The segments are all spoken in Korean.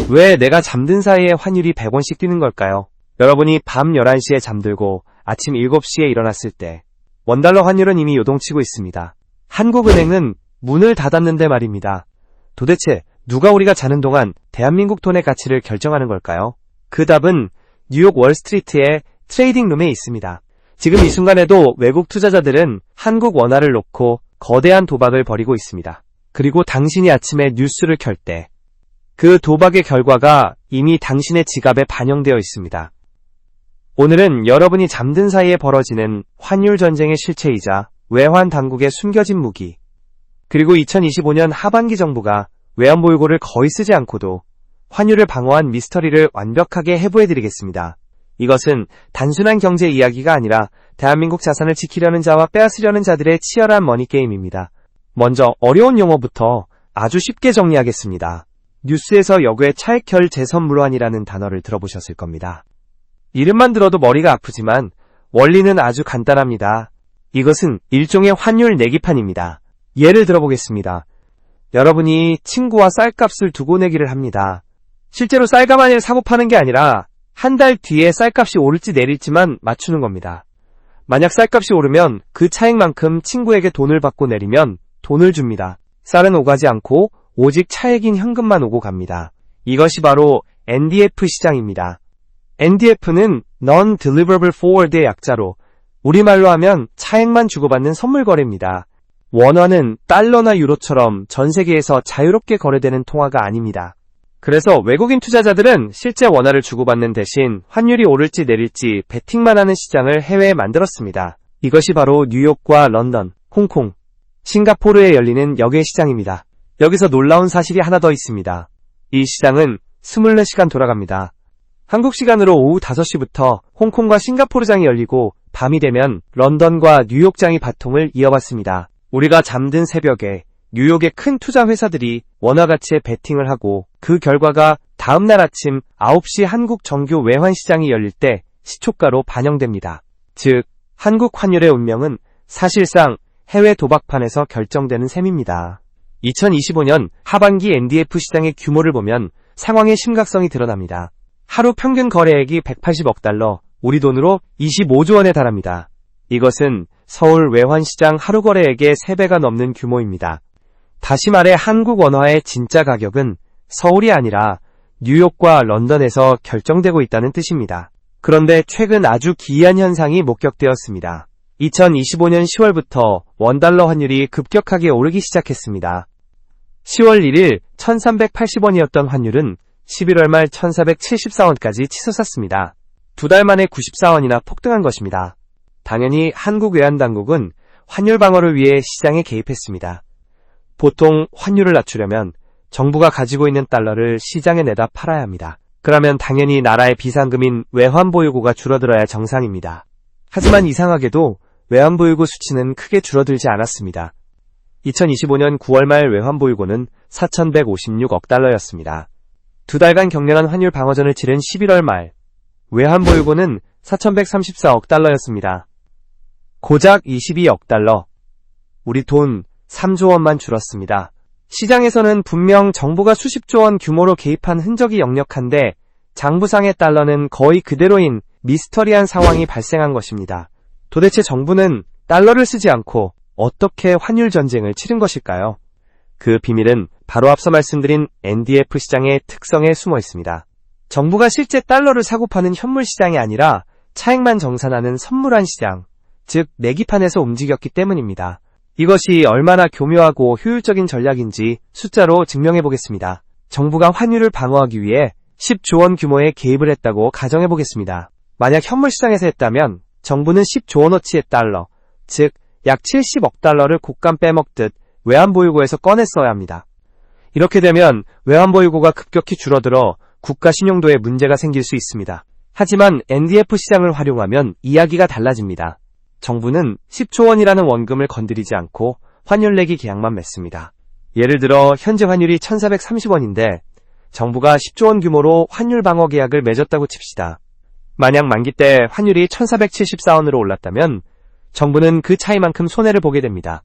왜 내가 잠든 사이에 환율이 100원씩 뛰는 걸까요? 여러분이 밤 11시에 잠들고 아침 7시에 일어났을 때 원달러 환율은 이미 요동치고 있습니다. 한국은행은 문을 닫았는데 말입니다. 도대체 누가 우리가 자는 동안 대한민국 돈의 가치를 결정하는 걸까요? 그 답은 뉴욕 월스트리트의 트레이딩룸에 있습니다. 지금 이 순간에도 외국 투자자들은 한국 원화를 놓고 거대한 도박을 벌이고 있습니다. 그리고 당신이 아침에 뉴스를 켤 때 그 도박의 결과가 이미 당신의 지갑에 반영되어 있습니다. 오늘은 여러분이 잠든 사이에 벌어지는 환율 전쟁의 실체이자 외환 당국의 숨겨진 무기, 그리고 2025년 하반기 정부가 외환보유고를 거의 쓰지 않고도 환율을 방어한 미스터리를 완벽하게 해부해드리겠습니다. 이것은 단순한 경제 이야기가 아니라 대한민국 자산을 지키려는 자와 빼앗으려는 자들의 치열한 머니게임입니다. 먼저 어려운 용어부터 아주 쉽게 정리하겠습니다. 뉴스에서 역외 차액결 재선물환이라는 단어를 들어보셨을 겁니다. 이름만 들어도 머리가 아프지만 원리는 아주 간단합니다. 이것은 일종의 환율 내기판입니다. 예를 들어보겠습니다. 여러분이 친구와 쌀값을 두고 내기를 합니다. 실제로 쌀가마니를 사고 파는 게 아니라 한 달 뒤에 쌀값이 오를지 내릴지만 맞추는 겁니다. 만약 쌀값이 오르면 그 차액만큼 친구에게 돈을 받고 내리면 돈을 줍니다. 쌀은 오가지 않고 오직 차액인 현금만 오고 갑니다. 이것이 바로 NDF 시장입니다. NDF는 Non-Deliverable Forward의 약자로 우리말로 하면 차액만 주고받는 선물 거래입니다. 원화는 달러나 유로처럼 전 세계에서 자유롭게 거래되는 통화가 아닙니다. 그래서 외국인 투자자들은 실제 원화를 주고받는 대신 환율이 오를지 내릴지 베팅만 하는 시장을 해외에 만들었습니다. 이것이 바로 뉴욕과 런던, 홍콩, 싱가포르에 열리는 역외 시장입니다. 여기서 놀라운 사실이 하나 더 있습니다. 이 시장은 24시간 돌아갑니다. 한국 시간으로 오후 5시부터 홍콩과 싱가포르장이 열리고 밤이 되면 런던과 뉴욕장이 바통을 이어받습니다. 우리가 잠든 새벽에 뉴욕의 큰 투자 회사들이 원화 가치에 베팅을 하고 그 결과가 다음날 아침 9시 한국 정규 외환시장이 열릴 때 시초가로 반영됩니다. 즉, 한국 환율의 운명은 사실상 해외 도박판에서 결정되는 셈입니다. 2025년 하반기 NDF 시장의 규모를 보면 상황의 심각성이 드러납니다. 하루 평균 거래액이 180억 달러, 우리 돈으로 25조 원에 달합니다. 이것은 서울 외환시장 하루 거래액의 3배가 넘는 규모입니다. 다시 말해 한국 원화의 진짜 가격은 서울이 아니라 뉴욕과 런던에서 결정되고 있다는 뜻입니다. 그런데 최근 아주 기이한 현상이 목격되었습니다. 2025년 10월부터 원달러 환율이 급격하게 오르기 시작했습니다. 10월 1일 1380원이었던 환율은 11월 말 1474원까지 치솟았습니다. 2달 만에 94원이나 폭등한 것입니다. 당연히 한국 외환당국은 환율 방어를 위해 시장에 개입했습니다. 보통 환율을 낮추려면 정부가 가지고 있는 달러를 시장에 내다 팔아야 합니다. 그러면 당연히 나라의 비상금인 외환보유고가 줄어들어야 정상입니다. 하지만 이상하게도 외환보유고 수치는 크게 줄어들지 않았습니다. 2025년 9월 말 외환보유고는 4,156억 달러였습니다. 2달간 격렬한 환율 방어전을 치른 11월 말 외환보유고는 4,134억 달러였습니다. 고작 22억 달러. 우리 돈 3조 원만 줄었습니다. 시장에서는 분명 정부가 수십조 원 규모로 개입한 흔적이 역력한데 장부상의 달러는 거의 그대로인 미스터리한 상황이 발생한 것입니다. 도대체 정부는 달러를 쓰지 않고 어떻게 환율 전쟁을 치른 것일까요? 그 비밀은 바로 앞서 말씀드린 NDF 시장의 특성에 숨어 있습니다. 정부가 실제 달러를 사고 파는 현물 시장이 아니라 차액만 정산하는 선물환 시장, 즉 내기판에서 움직였기 때문입니다. 이것이 얼마나 교묘하고 효율적인 전략인지 숫자로 증명해 보겠습니다. 정부가 환율을 방어하기 위해 10조 원 규모의 개입을 했다고 가정해 보겠습니다. 만약 현물 시장에서 했다면 정부는 10조 원어치의 달러, 즉 약 70억 달러를 곶감 빼먹듯 외환보유고에서 꺼냈어야 합니다. 이렇게 되면 외환보유고가 급격히 줄어들어 국가 신용도에 문제가 생길 수 있습니다. 하지만 NDF 시장을 활용하면 이야기가 달라집니다. 정부는 10조 원이라는 원금을 건드리지 않고 환율 내기 계약만 맺습니다. 예를 들어 현재 환율이 1430원인데 정부가 10조 원 규모로 환율 방어 계약을 맺었다고 칩시다. 만약 만기 때 환율이 1474원으로 올랐다면 정부는 그 차이만큼 손해를 보게 됩니다.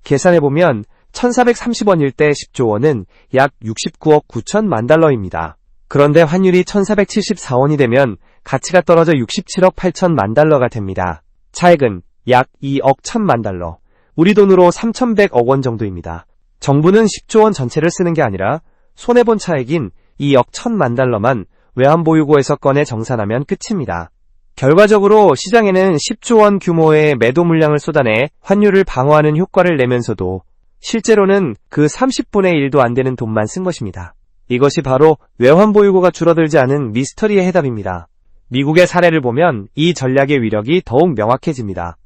계산해보면 1430원일 때 10조 원은 약 69억 9천만 달러입니다. 그런데 환율이 1474원이 되면 가치가 떨어져 67억 8천만 달러가 됩니다. 차액은 약 2억 1천만 달러, 우리 돈으로 3,100억 원 정도입니다. 정부는 10조 원 전체를 쓰는 게 아니라 손해본 차액인 2억 1천만 달러만 외환보유고에서 꺼내 정산하면 끝입니다. 결과적으로 시장에는 10조 원 규모의 매도 물량을 쏟아내 환율을 방어하는 효과를 내면서도 실제로는 그 30분의 1도 안 되는 돈만 쓴 것입니다. 이것이 바로 외환보유고가 줄어들지 않은 미스터리의 해답입니다. 미국의 사례를 보면 이 전략의 위력이 더욱 명확해집니다.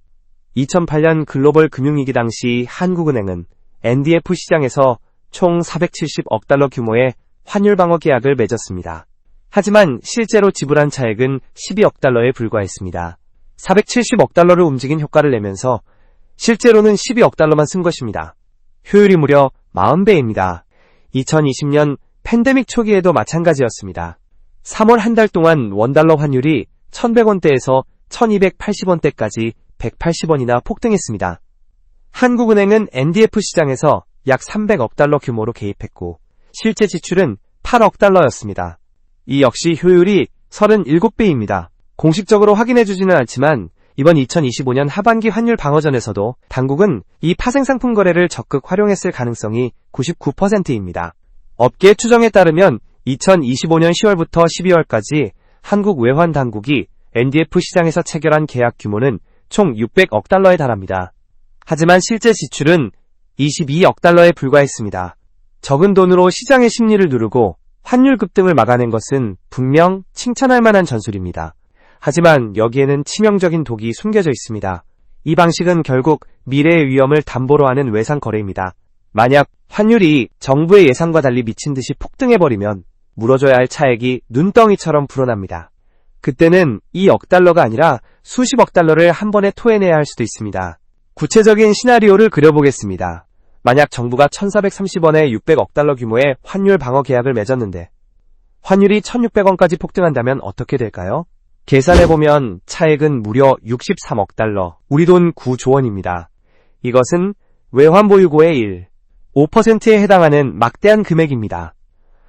2008년 글로벌 금융위기 당시 한국은행은 NDF 시장에서 총 470억 달러 규모의 환율 방어 계약을 맺었습니다. 하지만 실제로 지불한 차액은 12억 달러에 불과했습니다. 470억 달러를 움직인 효과를 내면서 실제로는 12억 달러만 쓴 것입니다. 효율이 무려 40배입니다. 2020년 팬데믹 초기에도 마찬가지였습니다. 3월 한 달 동안 원달러 환율이 1100원대에서 1280원대까지 180원이나 폭등했습니다. 한국은행은 NDF 시장에서 약 300억 달러 규모로 개입했고 실제 지출은 8억 달러였습니다. 이 역시 효율이 37배입니다. 공식적으로 확인해주지는 않지만 이번 2025년 하반기 환율 방어전에서도 당국은 이 파생상품 거래를 적극 활용했을 가능성이 99%입니다. 업계 추정에 따르면 2025년 10월부터 12월까지 한국 외환당국이 NDF 시장에서 체결한 계약 규모는 총 600억 달러에 달합니다. 하지만 실제 지출은 22억 달러에 불과했습니다. 적은 돈으로 시장의 심리를 누르고 환율 급등을 막아낸 것은 분명 칭찬할 만한 전술입니다. 하지만 여기에는 치명적인 독이 숨겨져 있습니다. 이 방식은 결국 미래의 위험을 담보로 하는 외상 거래입니다. 만약 환율이 정부의 예상과 달리 미친 듯이 폭등해버리면 물어줘야 할 차액이 눈덩이처럼 불어납니다. 그때는 2억 달러가 아니라 수십억 달러를 한 번에 토해내야 할 수도 있습니다. 구체적인 시나리오를 그려보겠습니다. 만약 정부가 1430원에 600억 달러 규모의 환율 방어 계약을 맺었는데 환율이 1600원까지 폭등한다면 어떻게 될까요? 계산해보면 차액은 무려 63억 달러, 우리 돈 9조 원입니다. 이것은 외환보유고의 5%에 해당하는 막대한 금액입니다.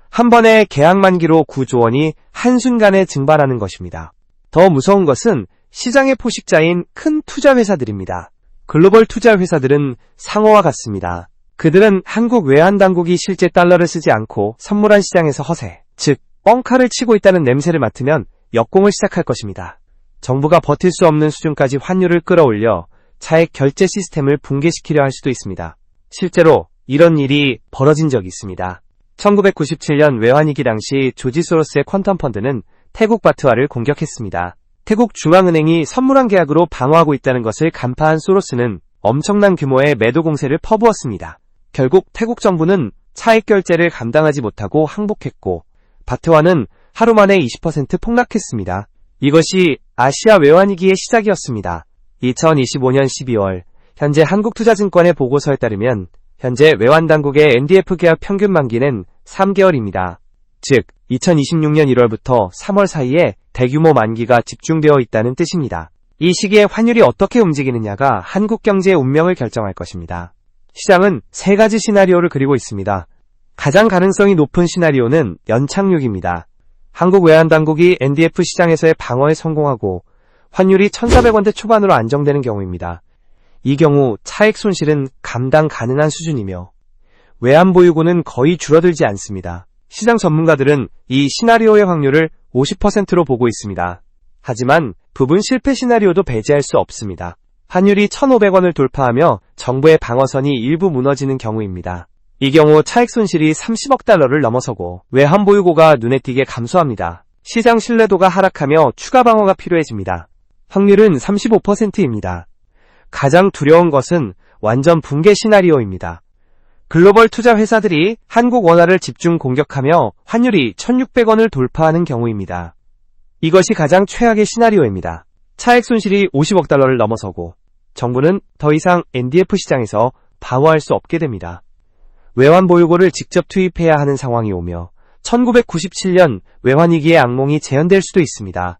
한 번에 계약 만기로 9조 원이 한순간에 증발하는 것입니다. 더 무서운 것은 시장의 포식자인 큰 투자회사들입니다. 글로벌 투자회사들은 상어와 같습니다. 그들은 한국 외환당국이 실제 달러를 쓰지 않고 선물한 시장에서 허세, 즉 뻥카를 치고 있다는 냄새를 맡으면 역공을 시작할 것입니다. 정부가 버틸 수 없는 수준까지 환율을 끌어올려 차액 결제 시스템을 붕괴시키려 할 수도 있습니다. 실제로 이런 일이 벌어진 적이 있습니다. 1997년 외환위기 당시 조지 소로스의 퀀텀 펀드는 태국 바트화를 공격했습니다. 태국 중앙은행이 선물한 계약으로 방어하고 있다는 것을 간파한 소로스는 엄청난 규모의 매도 공세를 퍼부었습니다. 결국 태국 정부는 차익 결제를 감당하지 못하고 항복했고 바트화는 하루 만에 20% 폭락했습니다. 이것이 아시아 외환위기의 시작이었습니다. 2025년 12월 현재 한국투자증권의 보고서에 따르면 현재 외환당국의 NDF 계약 평균 만기는 3개월입니다. 즉 2026년 1월부터 3월 사이에 대규모 만기가 집중되어 있다는 뜻입니다. 이 시기에 환율이 어떻게 움직이느냐가 한국 경제의 운명을 결정할 것입니다. 시장은 세 가지 시나리오를 그리고 있습니다. 가장 가능성이 높은 시나리오는 연착륙입니다. 한국 외환당국이 NDF 시장에서의 방어에 성공하고 환율이 1,400원대 초반으로 안정되는 경우입니다. 이 경우 차익 손실은 감당 가능한 수준이며 외환보유고는 거의 줄어들지 않습니다. 시장 전문가들은 이 시나리오의 확률을 50%로 보고 있습니다. 하지만 부분 실패 시나리오도 배제할 수 없습니다. 환율이 1,500원을 돌파하며 정부의 방어선이 일부 무너지는 경우입니다. 이 경우 차익 손실이 30억 달러를 넘어서고 외환보유고가 눈에 띄게 감소합니다. 시장 신뢰도가 하락하며 추가 방어가 필요해집니다. 확률은 35%입니다. 가장 두려운 것은 완전 붕괴 시나리오입니다. 글로벌 투자 회사들이 한국 원화를 집중 공격하며 환율이 1,600원을 돌파하는 경우입니다. 이것이 가장 최악의 시나리오입니다. 차액 손실이 50억 달러를 넘어서고 정부는 더 이상 NDF 시장에서 방어할 수 없게 됩니다. 외환보유고를 직접 투입해야 하는 상황이 오며 1997년 외환위기의 악몽이 재현될 수도 있습니다.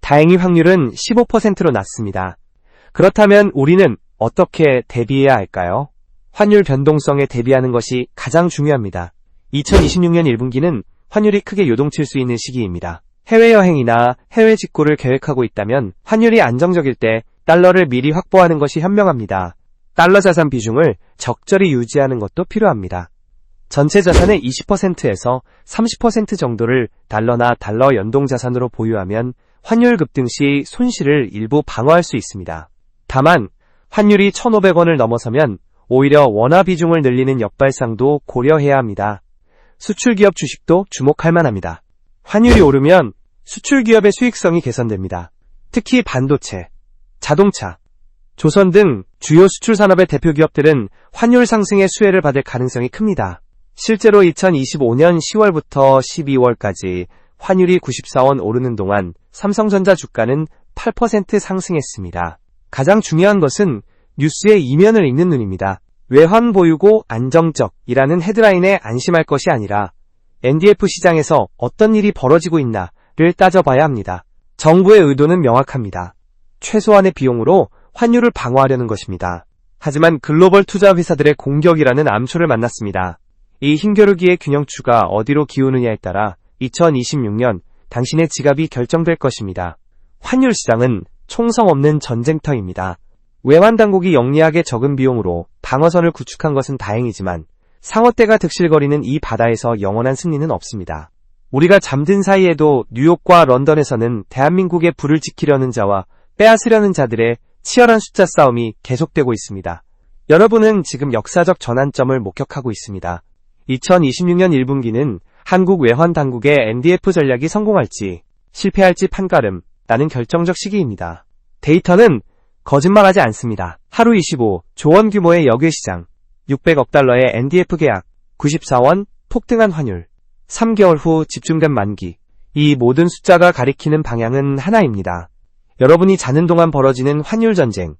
다행히 확률은 15%로 낮습니다. 그렇다면 우리는 어떻게 대비해야 할까요? 환율 변동성에 대비하는 것이 가장 중요합니다. 2026년 1분기는 환율이 크게 요동칠 수 있는 시기입니다. 해외여행이나 해외 직구를 계획하고 있다면 환율이 안정적일 때 달러를 미리 확보하는 것이 현명합니다. 달러 자산 비중을 적절히 유지하는 것도 필요합니다. 전체 자산의 20%에서 30% 정도를 달러나 달러 연동 자산으로 보유하면 환율 급등 시 손실을 일부 방어할 수 있습니다. 다만 환율이 1,500원을 넘어서면 오히려 원화 비중을 늘리는 역발상도 고려해야 합니다. 수출기업 주식도 주목할 만합니다. 환율이 오르면 수출기업의 수익성이 개선됩니다. 특히 반도체, 자동차, 조선 등 주요 수출산업의 대표 기업들은 환율 상승의 수혜를 받을 가능성이 큽니다. 실제로 2025년 10월부터 12월까지 환율이 94원 오르는 동안 삼성전자 주가는 8% 상승했습니다. 가장 중요한 것은 뉴스의 이면을 읽는 눈입니다. 외환 보유고 안정적이라는 헤드라인에 안심할 것이 아니라 NDF 시장에서 어떤 일이 벌어지고 있나를 따져봐야 합니다. 정부의 의도는 명확합니다. 최소한의 비용으로 환율을 방어하려는 것입니다. 하지만 글로벌 투자 회사들의 공격이라는 암초를 만났습니다. 이 힘겨루기의 균형추가 어디로 기우느냐에 따라 2026년 당신의 지갑이 결정될 것입니다. 환율 시장은 총성 없는 전쟁터입니다. 외환 당국이 영리하게 적은 비용으로 방어선을 구축한 것은 다행이지만 상어떼가 득실거리는 이 바다에서 영원한 승리는 없습니다. 우리가 잠든 사이에도 뉴욕과 런던에서는 대한민국의 불을 지키려는 자와 빼앗으려는 자들의 치열한 숫자 싸움이 계속되고 있습니다. 여러분은 지금 역사적 전환점을 목격하고 있습니다. 2026년 1분기는 한국 외환 당국의 NDF 전략이 성공할지 실패할지 판가름 나는 결정적 시기입니다. 데이터는 거짓말하지 않습니다. 하루 25조 원 규모의 역외시장, 600억 달러의 NDF 계약, 94원 폭등한 환율, 3개월 후 집중된 만기. 이 모든 숫자가 가리키는 방향은 하나입니다. 여러분이 자는 동안 벌어지는 환율 전쟁.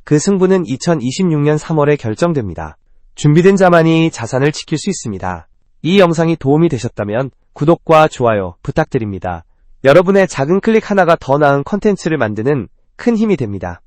그 승부는 2026년 3월에 결정됩니다. 준비된 자만이 자산을 지킬 수 있습니다. 이 영상이 도움이 되셨다면 구독과 좋아요 부탁드립니다. 여러분의 작은 클릭 하나가 더 나은 컨텐츠를 만드는 큰 힘이 됩니다.